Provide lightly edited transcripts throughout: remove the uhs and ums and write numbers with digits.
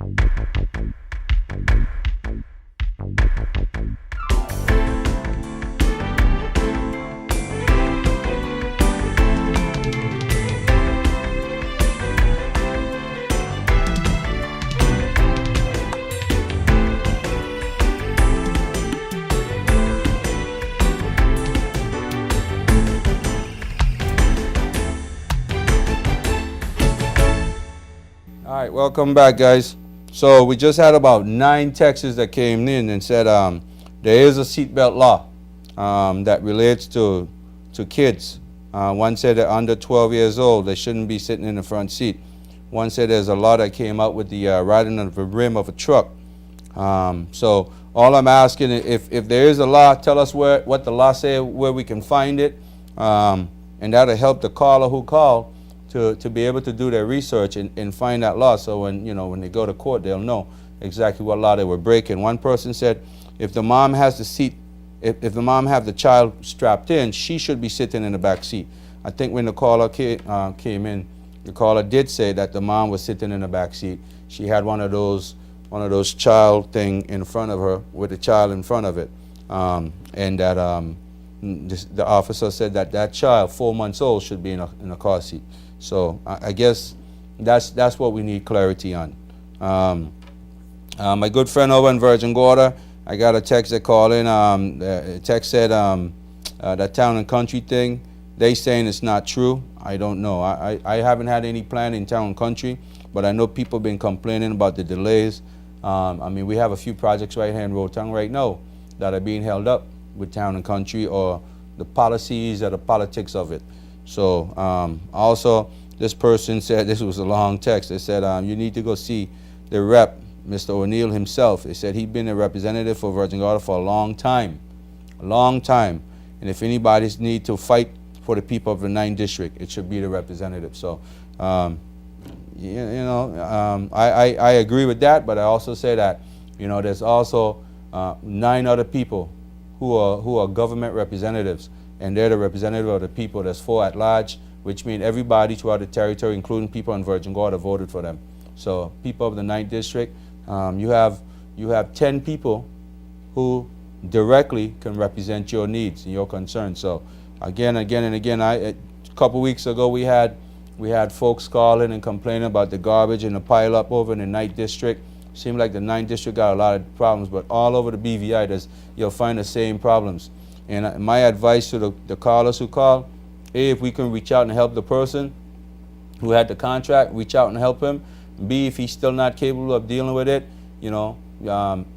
All right, welcome back, guys. So we just had about 9 texts that came in and said there is a seatbelt law that relates to kids. One said that under 12 years old, they shouldn't be sitting in the front seat. One said there's a law that came out with the riding on the rim of a truck. So all I'm asking, if there is a law, tell us what the law says, where we can find it, and that'll help the caller who called to be able to do their research and find that law. So when they go to court, they'll know exactly what law they were breaking. One person said if the mom has the seat, if the mom have the child strapped in, she should be sitting in the back seat. I think when the caller came in, the caller did say that the mom was sitting in the back seat. She had one of those child thing in front of her with the child in front of it, and that the officer said that child, 4 months old, should be in a car seat. So I guess that's what we need clarity on. My good friend over in Virgin Gorda, I got a text that called in. The text said that Town and Country thing, they saying it's not true. I don't know. I haven't had any plan in Town and Country, but I know people have been complaining about the delays. I mean, we have a few projects right here in Rotown right now that are being held up with Town and Country, or the policies or the politics of it. So also, this person said, this was a long text, they said you need to go see the rep, Mr. O'Neill himself. They said he'd been a representative for Virgin Gorda for a long time. And if anybody's need to fight for the people of the 9th District, it should be the representative. So, I agree with that, but I also say that, there's also 9 other people who are government representatives, and they're the representative of the people. There's 4 at large, which means everybody throughout the territory, including people in Virgin Gorda, voted for them. So people of the 9th District, you have 10 people who directly can represent your needs and your concerns. So again, a couple weeks ago we had folks calling and complaining about the garbage and the pile up over in the 9th District. Seemed like the 9th District got a lot of problems, but all over the BVI, you'll find the same problems. And my advice to the callers who call, A, if we can reach out and help the person who had the contract, reach out and help him. B, if he's still not capable of dealing with it,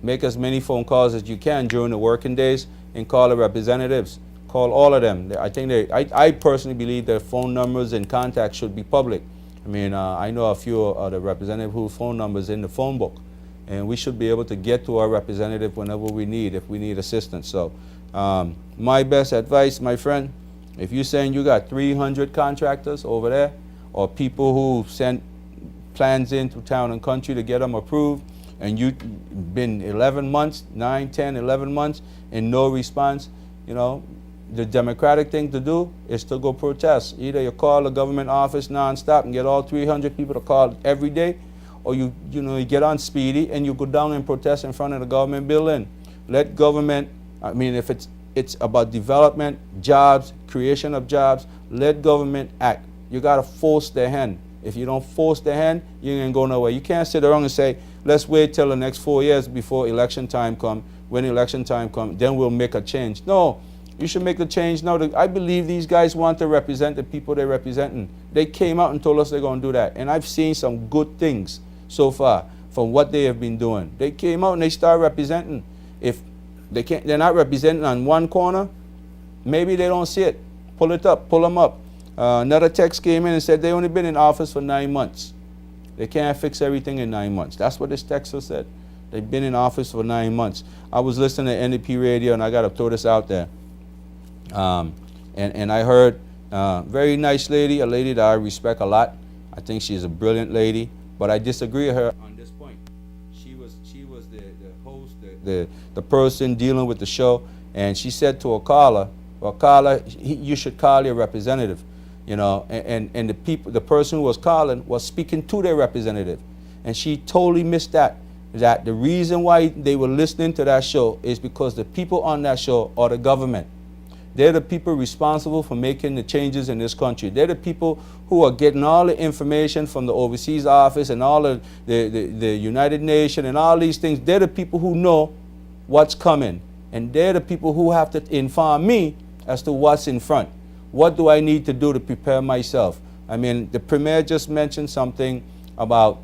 make as many phone calls as you can during the working days and call the representatives. Call all of them. I personally believe their phone numbers and contacts should be public. I mean, I know a few of the representatives whose phone numbers in the phone book, and we should be able to get to our representative whenever we need, if we need assistance. So my best advice, my friend, if you're saying you got 300 contractors over there, or people who sent plans into Town and Country to get them approved, and you've been 11 months, 9, 10, 11 months, and no response, the democratic thing to do is to go protest. Either you call the government office nonstop and get all 300 people to call every day, or you get on Speedy and you go down and protest in front of the government building. Let government, I mean, if it's about development, jobs, creation of jobs, let government act. You gotta force their hand. If you don't force their hand, you ain't gonna go nowhere. You can't sit around and say, let's wait till the next 4 years before election time come. When election time comes, then we'll make a change. No, you should make the change now. I believe these guys want to represent the people they're representing. They came out and told us they're gonna do that. And I've seen some good things so far from what they have been doing. They came out and they started representing. If they're not representing on one corner, maybe they don't see it. Pull it up, pull them up. Another text came in and said they only been in office for 9 months. They can't fix everything in 9 months. That's what this texter said. They've been in office for 9 months. I was listening to NDP radio, and I got to throw this out there. And I heard very nice lady, a lady that I respect a lot. I think she's a brilliant lady, but I disagree with her on this point. She was the host, the person dealing with the show, and she said to a caller, well, caller, you should call your representative, and the person who was calling was speaking to their representative. and she totally missed that. That the reason why they were listening to that show is because the people on that show are the government. They're the people responsible for making the changes in this country. They're the people who are getting all the information from the overseas office and all of the United Nations and all these things. They're the people who know what's coming. And they're the people who have to inform me as to what's in front. What do I need to do to prepare myself? I mean, the Premier just mentioned something about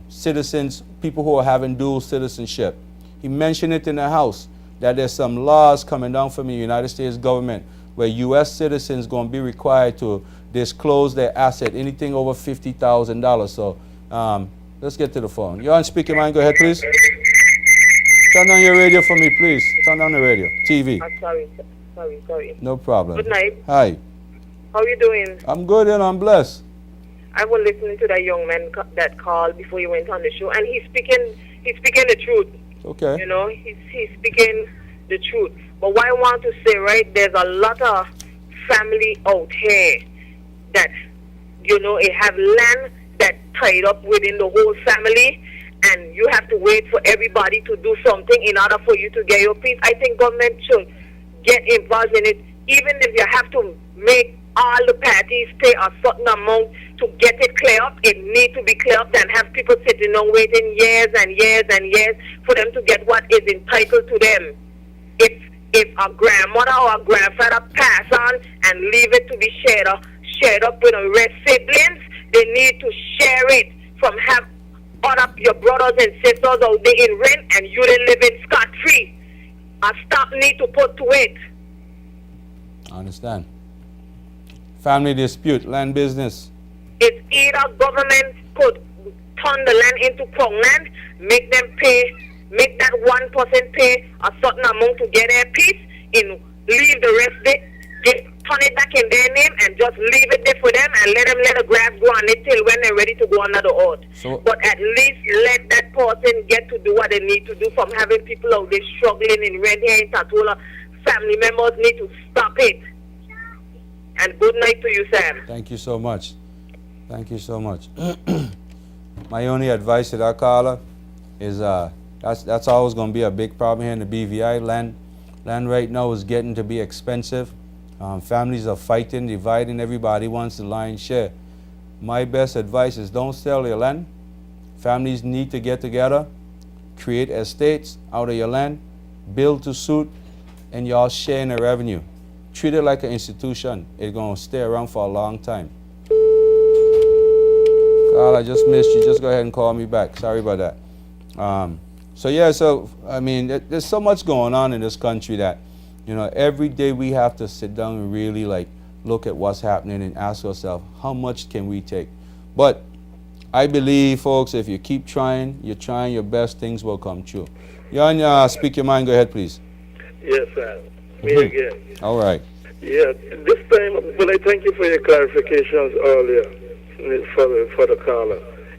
citizens, people who are having dual citizenship. He mentioned it in the House, that there's some laws coming down from the United States government where U.S. citizens going to be required to disclose their asset, anything over $50,000. So let's get to the phone. You're on speaker line. Go ahead, please. Turn on your radio for me, please. Turn on the radio. TV. I'm sorry. No problem. Good night. Hi. How are you doing? I'm good and I'm blessed. I was listening to that young man that called before you went on the show, and he's speaking the truth. Okay. You know, he's speaking the truth. But what I want to say, right, there's a lot of family out here that, you know, it have land that tied up within the whole family, and you have to wait for everybody to do something in order for you to get your peace. I think government should get involved in it, even if you have to make all the parties pay a certain amount to get it clear up. It needs to be clear up than have people sitting on waiting years and years and years for them to get what is entitled to them. If a grandmother or a grandfather pass on and leave it to be shared up with the rest siblings, they need to share it from have other your brothers and sisters out there in rent and you didn't live in scot-free. A stop need to put to it. I understand. Family dispute, land business. It's either government could turn the land into crown land, make them pay, make that one person pay a certain amount to get their piece, and leave the rest there, turn it back in their name and just leave it there for them and let the grass grow on it till when they're ready to go under the earth. So, but at least let that person get to do what they need to do from having people out there struggling in Red Hair, in Tatola. Family members need to stop it. And good night to you, Sam. Thank you so much. Thank you so much. My only advice to that caller is that's always going to be a big problem here in the BVI. Land right now is getting to be expensive. Families are fighting, dividing. Everybody wants the lion's share. My best advice is don't sell your land. Families need to get together, create estates out of your land, build to suit, and y'all share in the revenue. Treat it like an institution. It's going to stay around for a long time. Carl, I just missed you. Just go ahead and call me back. Sorry about that. I mean, there's so much going on in this country that, you know, every day we have to sit down and really, like, look at what's happening and ask ourselves, how much can we take? But I believe, folks, if you keep trying, you're trying your best, things will come true. Jan, speak your mind. Go ahead, please. Yes, sir. Me again. All right. Yeah, this time, well, I thank you for your clarifications earlier for the caller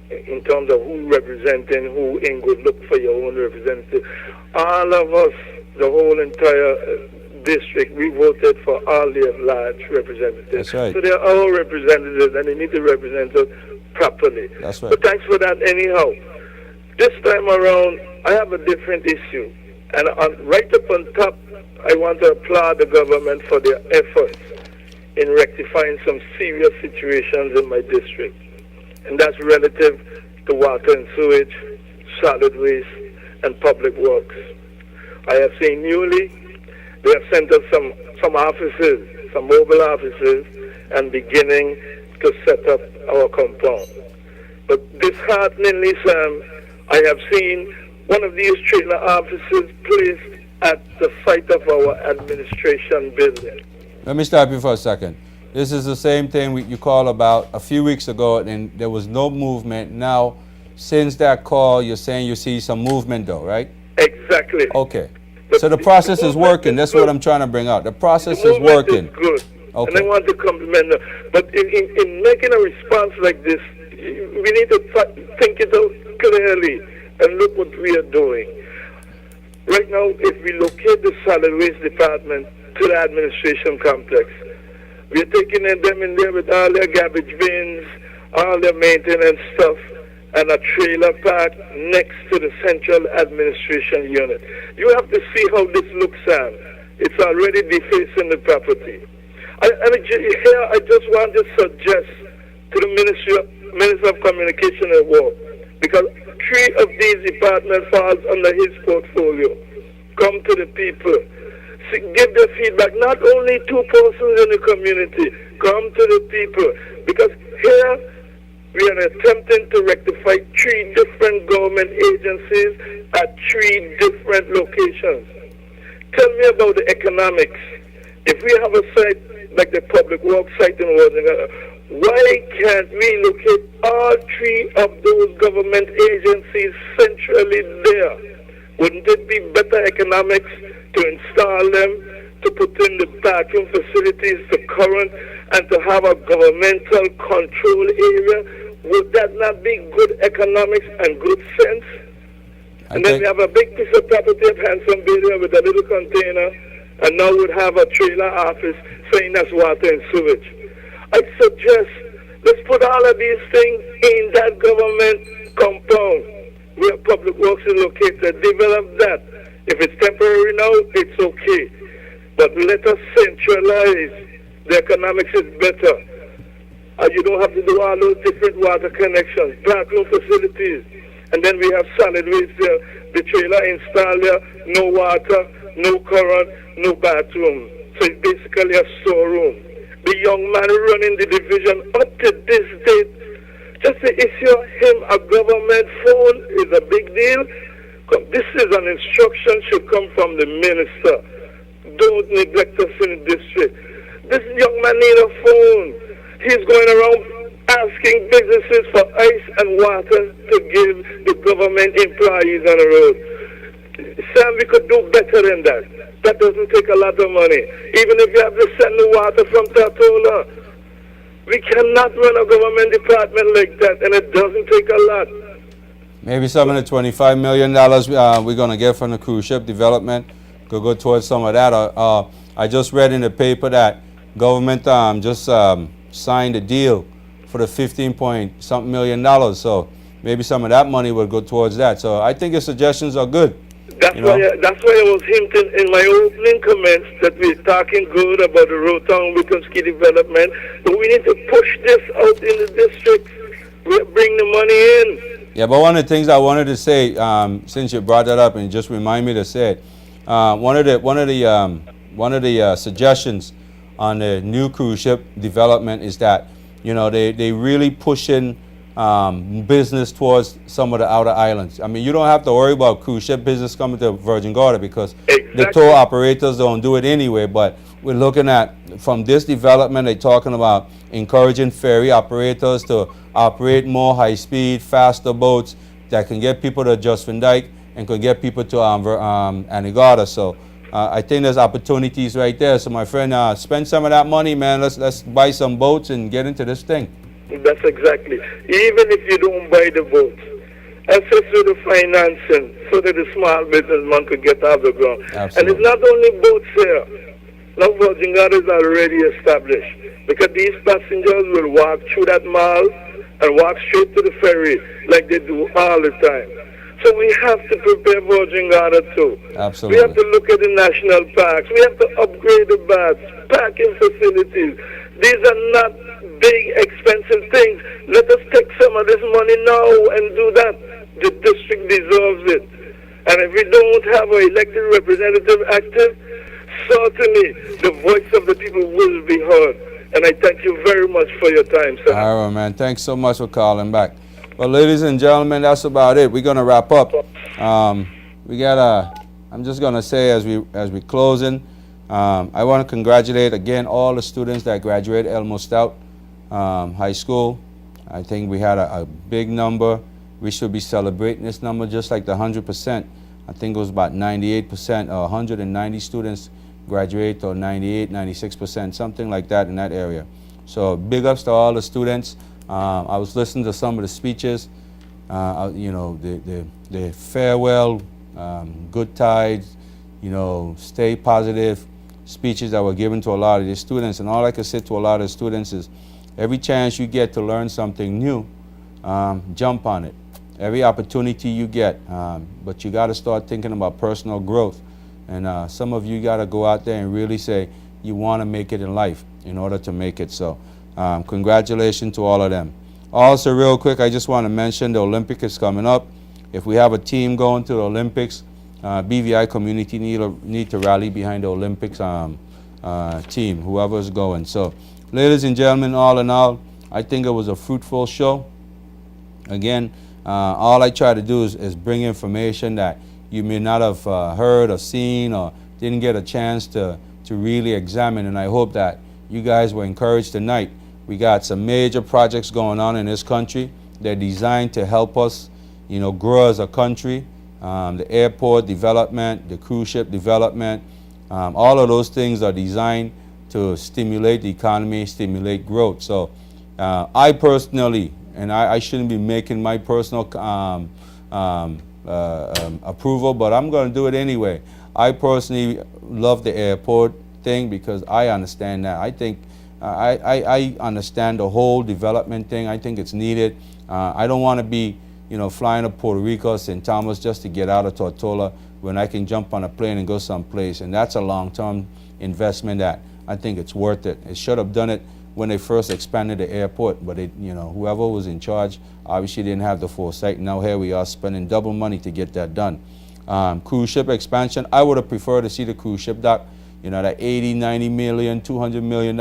in terms of who representing who in good look for your own representative. All of us, the whole entire district, we voted for all the large representatives. That's right. So they're our representatives and they need to represent us properly. That's right. But thanks for that anyhow. This time around, I have a different issue. And right up on top, I want to applaud the government for their efforts in rectifying some serious situations in my district. And that's relative to water and sewage, solid waste, and public works. I have seen newly, they have sent us some offices, some mobile offices, and beginning to set up our compound. But dishearteningly, Sam, I have seen one of these trailer offices placed at the site of our administration building. Let me stop you for a second. This is the same thing you called about a few weeks ago, and there was no movement. Now, since that call, you're saying you see some movement, though, right? Exactly. Okay. So the process is working. That's what I'm trying to bring out. The process is working. Is good. Okay. And I want to compliment them. But in making a response like this, we need to think it out clearly and look what we are doing. Right now, if we locate the solid waste department to the administration complex, we're taking them in there with all their garbage bins, all their maintenance stuff, and a trailer park next to the central administration unit. You have to see how this looks at. It's already defacing the property. Here I just want to suggest to the Minister of Communication and War, because 3 of these departments falls under his portfolio. Come to the people. Give the feedback, not only 2 persons in the community. Come to the people, because here we are attempting to rectify 3 different government agencies at 3 different locations. Tell me about the economics. If we have a site like the public works site in Washington, why can't we locate all 3 of those government agencies centrally there? Wouldn't it be better economics to install them, to put in the parking facilities to current, and to have a governmental control area? Would that not be good economics and good sense? And then we have a big piece of property at Hanson Bay there with a little container, and now we'd have a trailer office saying that's water and sewage. I suggest let's put all of these things in that government compound where public works is located. Develop that. If it's temporary now, it's okay. But let us centralize. The economics is better. You don't have to do all those different water connections, parking facilities. And then we have solid waste there. The trailer installed there, no water, no current, no bathroom. So it's basically a storeroom. The young man running the division up to this date, just to issue him a government phone is a big deal. This is an instruction should come from the minister. Don't neglect us in the district. This young man need a phone. He's going around asking businesses for ice and water to give the government employees on the road. Sam, we could do better than that. That doesn't take a lot of money. Even if you have to send the water from Tatola, we cannot run a government department like that, and it doesn't take a lot. Maybe some of the $25 million we're going to get from the cruise ship development could go towards some of that. I just read in the paper that government just signed a deal for the 15-point-something million dollars. So maybe some of that money would go towards that. So I think your suggestions are good. That's why I was hinting in my opening comments that we're talking good about the Rotown Witomski development, but we need to push this out in the district, bring the money in. Yeah, but one of the things I wanted to say, since you brought that up and just remind me to say it, one of the suggestions on the new cruise ship development is that, you know, they really pushing business towards some of the outer islands. I mean, you don't have to worry about cruise ship business coming to Virgin Gorda because the tour operators don't do it anyway. But we're looking at, from this development, they're talking about encouraging ferry operators to operate more high-speed, faster boats that can get people to Just Van Dyke and can get people to Anegada. So I think there's opportunities right there. So my friend, spend some of that money, man. Let's buy some boats and get into this thing. That's exactly. Even if you don't buy the boats, assist with the financing so that the small businessman could get off the ground. Absolutely. And it's not only boats here. Now Virgin Gorda is already established because these passengers will walk through that mall and walk straight to the ferry like they do all the time. So we have to prepare Virgin Gorda too. Absolutely. We have to look at the national parks. We have to upgrade the baths, parking facilities. These are not big, expensive things. Let us take some of this money now and do that. The district deserves it. And if we don't have an elected representative active, certainly the voice of the people will be heard. And I thank you very much for your time, sir. All right, man. Thanks so much for calling back. Well, ladies and gentlemen, that's about it. We're going to wrap up. I'm just going to say as we closing, I want to congratulate again all the students that graduated Elmo Stout High School. I think we had a big number. We should be celebrating this number just like the 100%. I think it was about 98%, 190 students graduate, or 98, 96%, something like that in that area. So big ups to all the students. I was listening to some of the speeches, you know, the farewell, good tides, you know, stay positive speeches that were given to a lot of the students. And all I can say to a lot of students is every chance you get to learn something new, jump on it. every opportunity you get, but you got to start thinking about personal growth. And some of you got to go out there and really say you want to make it in life in order to make it. So congratulations to all of them. Also, real quick, I just want to mention the Olympic is coming up. If we have a team going to the Olympics, BVI community need to rally behind the Olympics team, whoever's going. So, ladies and gentlemen, all in all, I think it was a fruitful show. Again, all I try to do is bring information that you may not have heard or seen or didn't get a chance to really examine, and I hope that you guys were encouraged tonight. We got some major projects going on in this country. They're designed to help us, grow as a country. The airport development, the cruise ship development, all of those things are designed to stimulate the economy, stimulate growth. So I personally, and I shouldn't be making my personal approval, but I'm going to do it anyway. I personally love the airport thing because I understand that. I think I understand the whole development thing. I think it's needed. I don't want to be, flying to Puerto Rico, St. Thomas just to get out of Tortola when I can jump on a plane and go someplace. And that's a long-term investment that I think it's worth it. It should have done it when they first expanded the airport, but whoever was in charge obviously didn't have the foresight. Now here we are spending double money to get that done. Cruise ship expansion, I would have preferred to see the cruise ship dock, that 80, 90 million, $200 million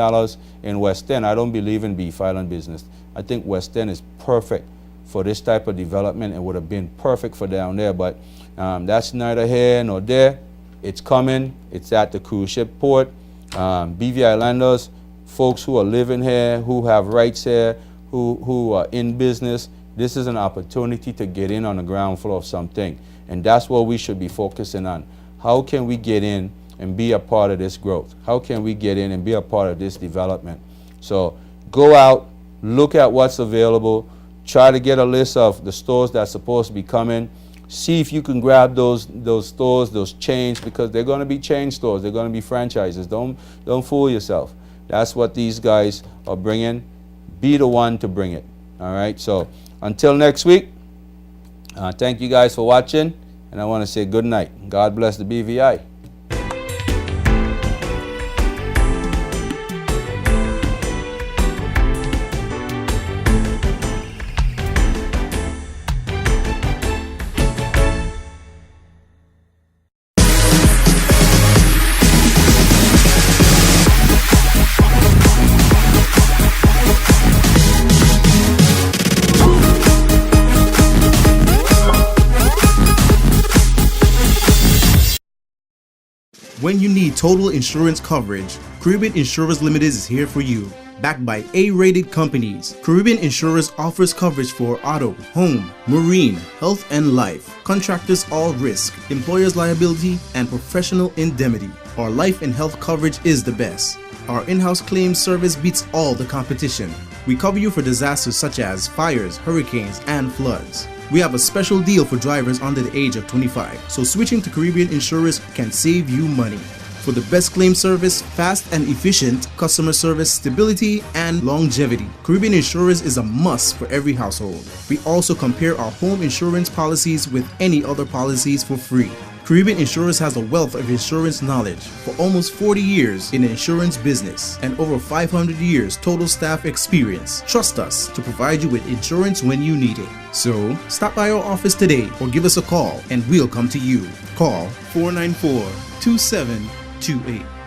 in West End. I don't believe in beef island business. I think West End is perfect for this type of development and would have been perfect for down there, but that's neither here nor there. It's coming. It's at the cruise ship port. BV Islanders, folks who are living here, who have rights here, who are in business, this is an opportunity to get in on the ground floor of something. And that's what we should be focusing on. How can we get in and be a part of this growth? How can we get in and be a part of this development? So go out, look at what's available, try to get a list of the stores that's supposed to be coming. See if you can grab those stores, those chains, because they're going to be chain stores. They're going to be franchises. Don't fool yourself. That's what these guys are bringing. Be the one to bring it. All right. So until next week, thank you guys for watching, and I want to say good night. God bless the BVI. When you need total insurance coverage, Caribbean Insurers Limited is here for you. Backed by A-rated companies, Caribbean Insurers offers coverage for auto, home, marine, health and life, contractors all risk, employer's liability, and professional indemnity. Our life and health coverage is the best. Our in-house claims service beats all the competition. We cover you for disasters such as fires, hurricanes, and floods. We have a special deal for drivers under the age of 25, so switching to Caribbean Insurers can save you money. For the best claim service, fast and efficient customer service, stability, and longevity, Caribbean Insurers is a must for every household. We also compare our home insurance policies with any other policies for free. Caribbean Insurers has a wealth of insurance knowledge for almost 40 years in the insurance business and over 500 years total staff experience. Trust us to provide you with insurance when you need it. So, stop by our office today or give us a call and we'll come to you. Call 494-2728.